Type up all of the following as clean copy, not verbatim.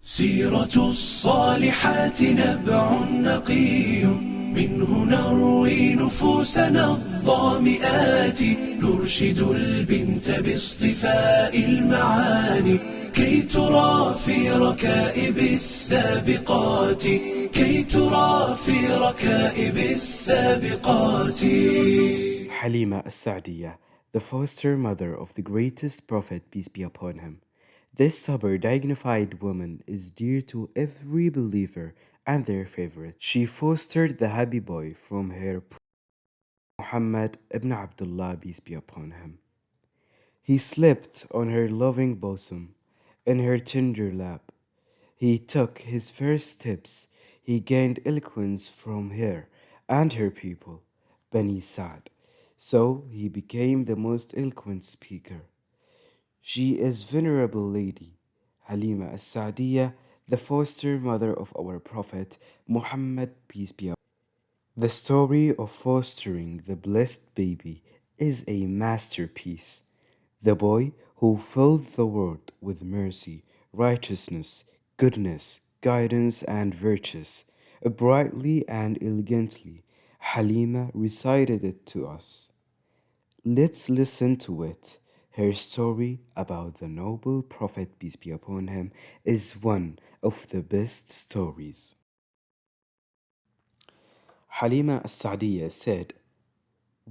سيرة الصالحات نبع نقي منه نروي نفوسنا الظامئات نرشد البنت باصطفاء المعاني كي ترى في ركائب السابقات Halima Al-Sadiyah, the foster mother of the greatest prophet, peace be upon him. This sober, dignified woman is dear to every believer and their favorite. She fostered the happy boy from her Muhammad ibn Abdullah, peace be upon him. He slept on her loving bosom, in her tender lap. He took his first steps. He gained eloquence from her and her people, Bani Sa'd. So he became the most eloquent speaker. She is Venerable Lady Halima As-Sadiyah, the foster mother of our Prophet Muhammad, peace be upon him. The story of fostering the blessed baby is a masterpiece. The boy who filled the world with mercy, righteousness, goodness, guidance, and virtues, brightly and elegantly, Halima recited it to us. Let's listen to it. Her story about the noble Prophet, peace be upon him, is one of the best stories. Halima As-Sadiyah said,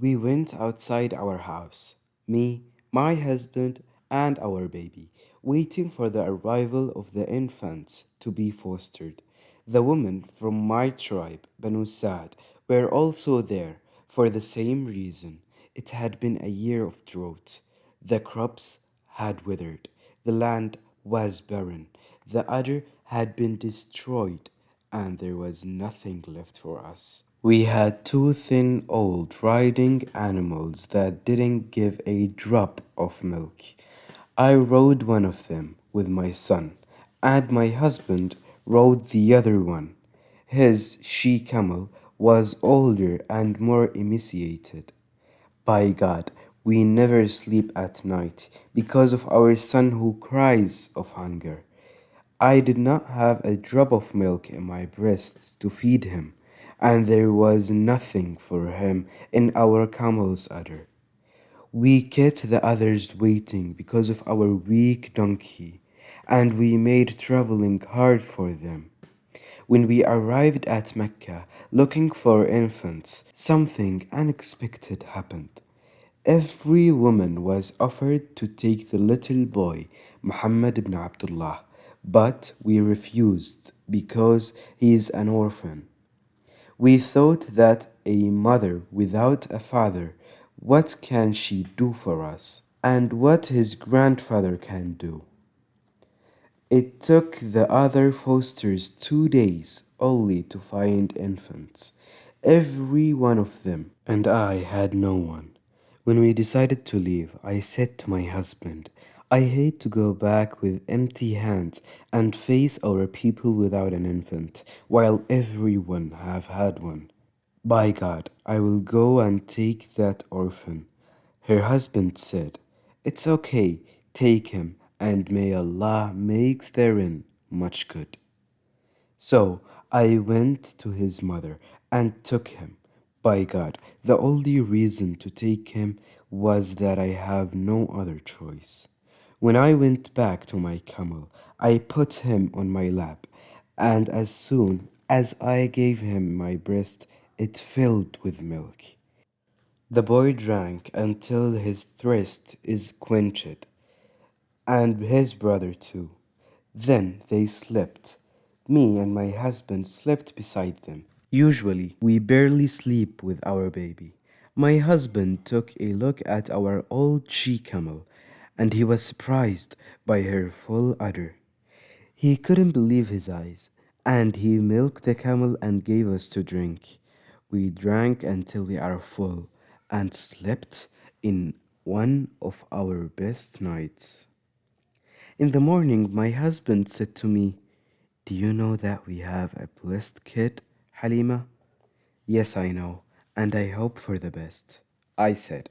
"We went outside our house, me, my husband, and our baby, waiting for the arrival of the infants to be fostered. The women from my tribe, Banu Sa'd, were also there for the same reason. It had been a year of drought. The crops had withered. The land was barren. The udder had been destroyed, and there was nothing left for us. We had two thin old riding animals that didn't give a drop of milk. I rode one of them with my son, and my husband rode the other one. His she-camel was older and more emaciated. By God, we never sleep at night because of our son who cries of hunger. I did not have a drop of milk in my breasts to feed him, and there was nothing for him in our camel's udder. We kept the others waiting because of our weak donkey, and we made traveling hard for them. When we arrived at Mecca looking for infants, something unexpected happened. Every woman was offered to take the little boy, Muhammad ibn Abdullah, but we refused because he is an orphan. We thought that a mother without a father, what can she do for us? And what his grandfather can do? It took the other fosters 2 days only to find infants, every one of them, and I had no one. When we decided to leave, I said to my husband, I hate to go back with empty hands and face our people without an infant, while everyone have had one. By God, I will go and take that orphan. Her husband said, It's okay, take him, and may Allah makes therein much good. So I went to his mother and took him. By God, the only reason to take him was that I have no other choice. When I went back to my camel, I put him on my lap, and as soon as I gave him my breast, it filled with milk. The boy drank until his thirst is quenched, and his brother too. Then they slept. Me and my husband slept beside them. Usually, we barely sleep with our baby. My husband took a look at our old she-camel, and he was surprised by her full udder. He couldn't believe his eyes, and he milked the camel and gave us to drink. We drank until we are full and slept in one of our best nights. In the morning, my husband said to me, Do you know that we have a blessed kid, Halima? Yes, I know, and I hope for the best. I said.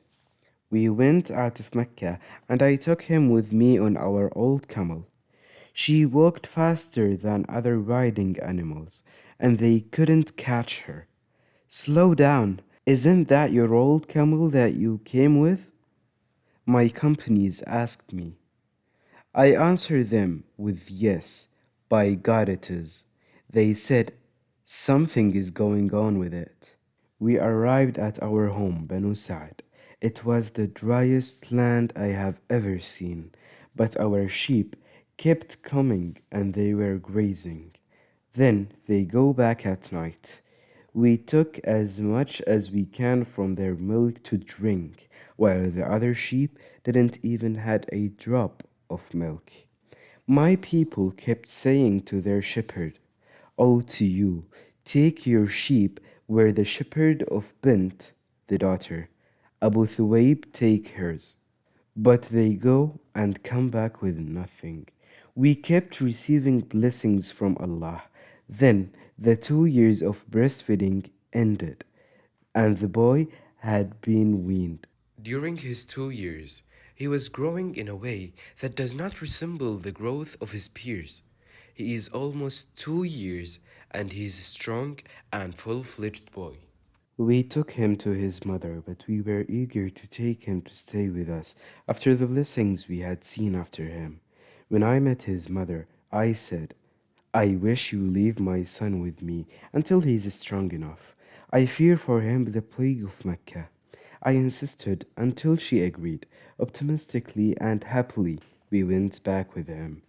We went out of Mecca, and I took him with me on our old camel. She walked faster than other riding animals, and they couldn't catch her. Slow down. Isn't that your old camel that you came with? My companions asked me. I answered them with yes, by God it is. They said, something is going on with it. We arrived at our home, Banu Sa'd. It was the driest land I have ever seen, but our sheep kept coming and they were grazing. Then they go back at night. We took as much as we can from their milk to drink, while the other sheep didn't even had a drop of milk. My people kept saying to their shepherd, O to you, take your sheep where the shepherd of Bint, the daughter, Abu Thuwaib take hers. But they go and come back with nothing. We kept receiving blessings from Allah. Then the 2 years of breastfeeding ended, and the boy had been weaned. During his 2 years, he was growing in a way that does not resemble the growth of his peers. He is almost 2 years and he is a strong and full-fledged boy. We took him to his mother, but we were eager to take him to stay with us after the blessings we had seen after him. When I met his mother, I said, I wish you leave my son with me until he is strong enough. I fear for him the plague of Mecca. I insisted until she agreed. Optimistically and happily, we went back with him.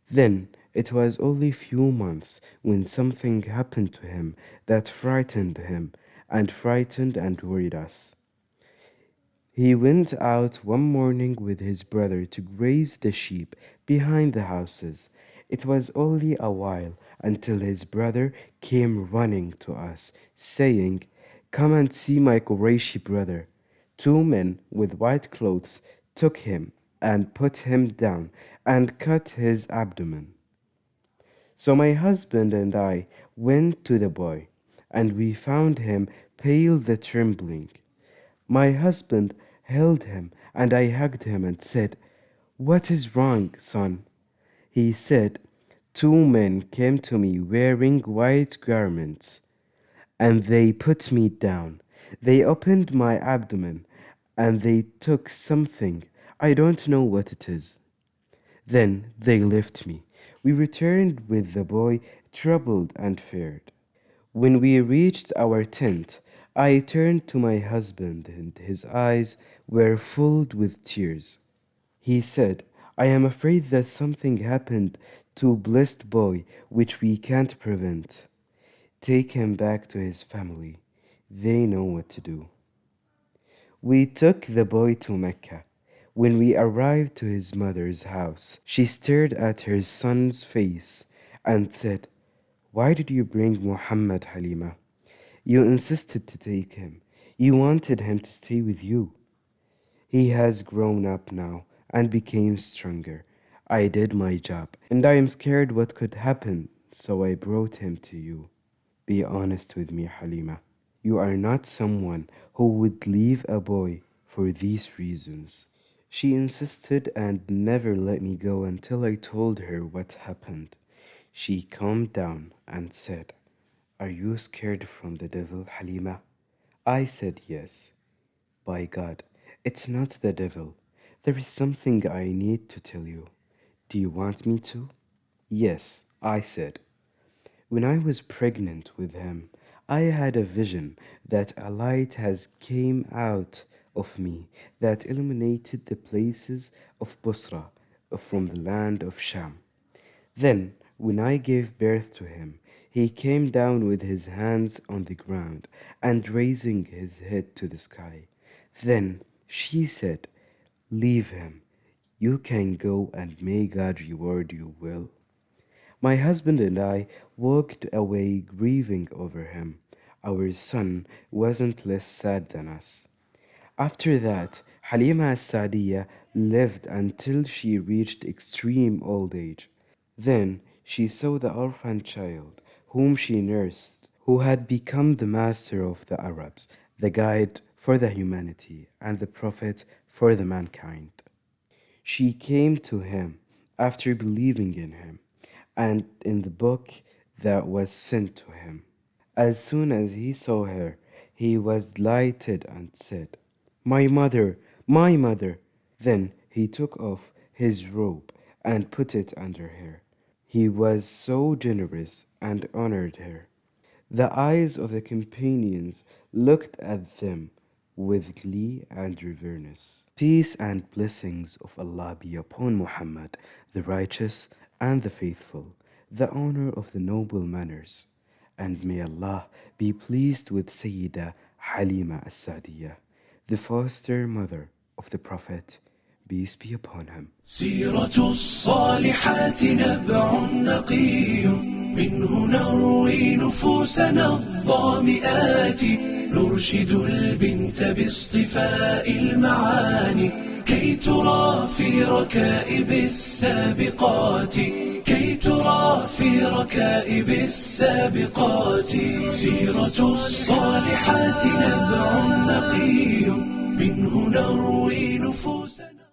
Then it was only few months when something happened to him that frightened him and worried us. He went out one morning with his brother to graze the sheep behind the houses. It was only a while until his brother came running to us, saying, Come and see my Qurayshi brother. Two men with white clothes took him and put him down and cut his abdomen. So my husband and I went to the boy, and we found him pale and trembling. My husband held him, and I hugged him and said, What is wrong, son? He said, Two men came to me wearing white garments, and they put me down. They opened my abdomen, and they took something. I don't know what it is. Then they left me. We returned with the boy, troubled and feared. When we reached our tent, I turned to my husband, and his eyes were filled with tears. He said, I am afraid that something happened to blessed boy which we can't prevent. Take him back to his family. They know what to do. We took the boy to Mecca. When we arrived to his mother's house, she stared at her son's face and said, Why did you bring Muhammad, Halima? You insisted to take him. You wanted him to stay with you. He has grown up now and became stronger. I did my job, and I am scared what could happen, so I brought him to you. Be honest with me, Halima. You are not someone who would leave a boy for these reasons. She insisted and never let me go until I told her what happened. She calmed down and said, Are you scared from the devil, Halima? I said yes. By God, it's not the devil. There is something I need to tell you. Do you want me to? Yes, I said. When I was pregnant with him, I had a vision that a light has came out of me that illuminated the places of Busra from the land of Sham. Then, when I gave birth to him, he came down with his hands on the ground and raising his head to the sky. Then she said, Leave him. You can go and may God reward you well. My husband and I walked away grieving over him. Our son wasn't less sad than us. After that, Halima Al-Sadiyah lived until she reached extreme old age. Then she saw the orphan child whom she nursed, who had become the master of the Arabs, the guide for the humanity, and the prophet for the mankind. She came to him after believing in him and in the book that was sent to him. As soon as he saw her, he was delighted and said, "My mother, my mother!" Then he took off his robe and put it under her. He was so generous and honored her. The eyes of the companions looked at them with glee and reverence. Peace and blessings of Allah be upon Muhammad, the righteous and the faithful, the owner of the noble manners. And may Allah be pleased with Sayyida Halima Al-Sadiyah, the foster mother of the Prophet, peace be upon him. سيرة الصالحات نبع نقي منه نروي نفوسنا الظامئات نرشد البنت باصطفاء المعاني كي ترى في ركائب السابقات كي ترى في ركائب السابقات سيرة الصالحات نبع نقي منه نروي نفوسنا